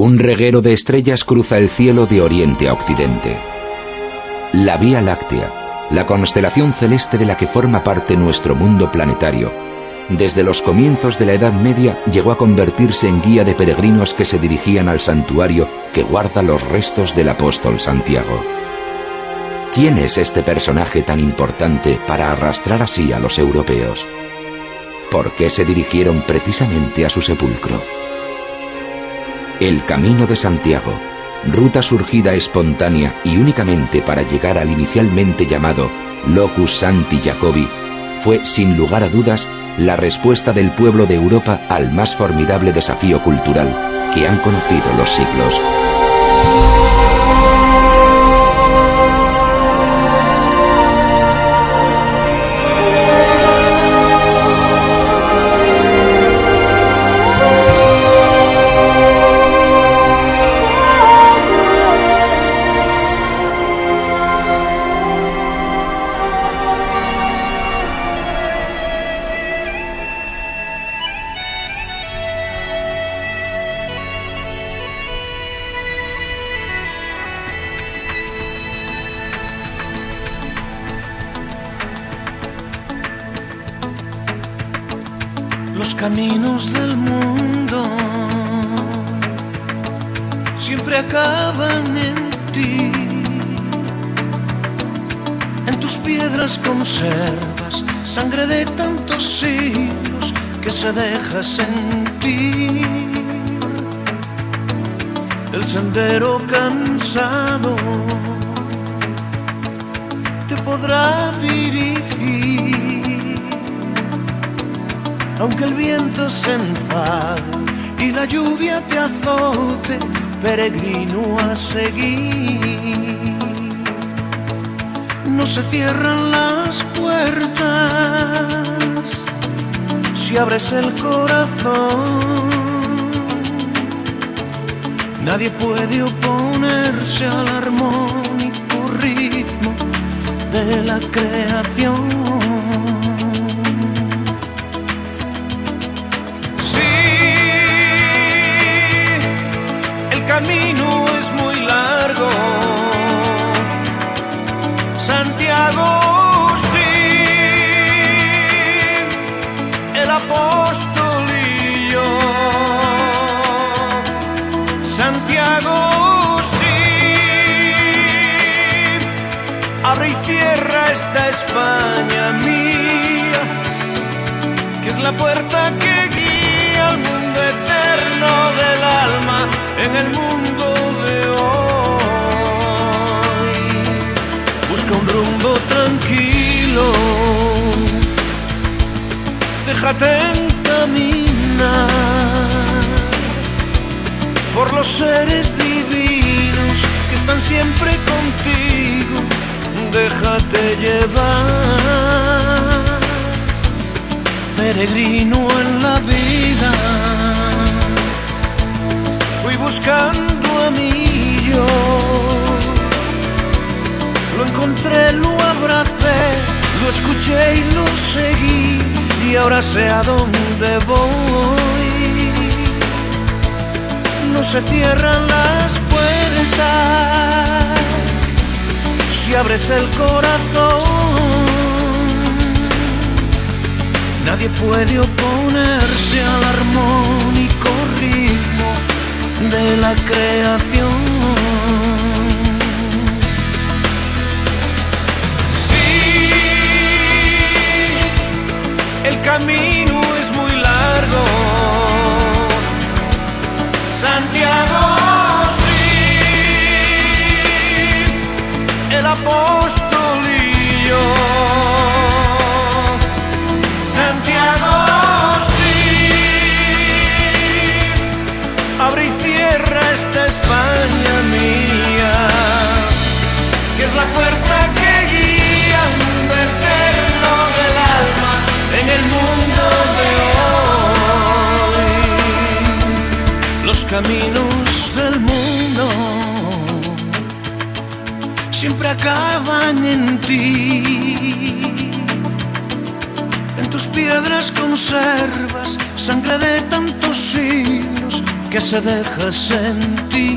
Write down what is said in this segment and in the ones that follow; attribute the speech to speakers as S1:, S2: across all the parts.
S1: Un reguero de estrellas cruza el cielo de oriente a occidente. La Vía Láctea, la constelación celeste de la que forma parte nuestro mundo planetario, desde los comienzos de la Edad Media llegó a convertirse en guía de peregrinos que se dirigían al santuario que guarda los restos del apóstol Santiago. ¿Quién es este personaje tan importante para arrastrar así a los europeos? ¿Por qué se dirigieron precisamente a su sepulcro? El Camino de Santiago, ruta surgida espontánea y únicamente para llegar al inicialmente llamado Locus Sancti Jacobi, fue, sin lugar a dudas, la respuesta del pueblo de Europa al más formidable desafío cultural que han conocido los siglos.
S2: Los caminos del mundo siempre acaban en ti. En tus piedras conservas sangre de tantos siglos que se deja sentir. El sendero cansado te podrá dirigir. Aunque el viento se enfade y la lluvia te azote, peregrino a seguir. No se cierran las puertas si abres el corazón. Nadie puede oponerse al armónico ritmo de la creación. El camino es muy largo, Santiago, sí, el apóstol y yo. Santiago, sí, abre y cierra esta España mía, que es la puerta que guía al mundo eterno del alma en el mundo de hoy. Busca un rumbo tranquilo, déjate encaminar por los seres divinos que están siempre contigo. Déjate llevar, peregrino en la vida. Fui buscando a mi yo, lo encontré, lo abracé, lo escuché y lo seguí, y ahora sé a dónde voy. No se cierran las puertas si abres el corazón. Nadie puede oponerse al armónico ritmo de la creación. Sí, el camino es muy largo, Santiago, sí, el apóstol y yo. Santiago, sí, abre y cierra esta España mía, que es la puerta que guía al mundo eterno del alma en el mundo de hoy. Los caminos del mundo siempre acaban en ti. tus piedras conservas sangre de tantos siglos que se deja sentir.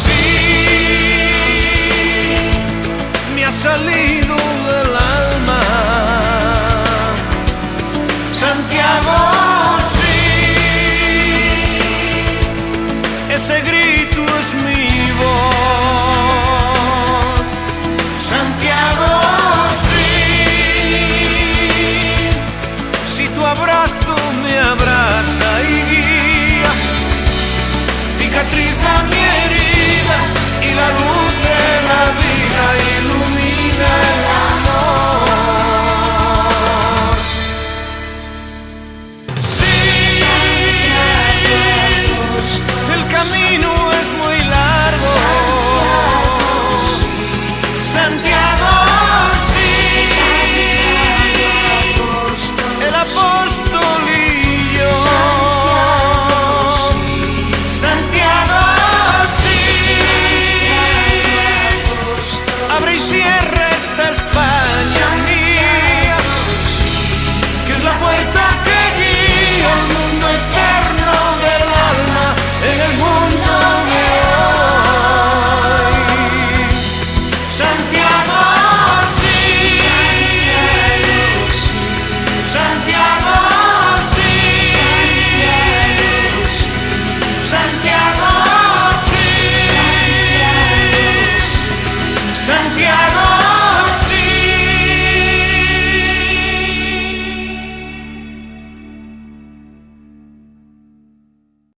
S2: Sí, me ha salido del alma Santiago, sí, ese grito es mi voz. Santiago, sí, si tu abrazo me abraza y guía, cicatriz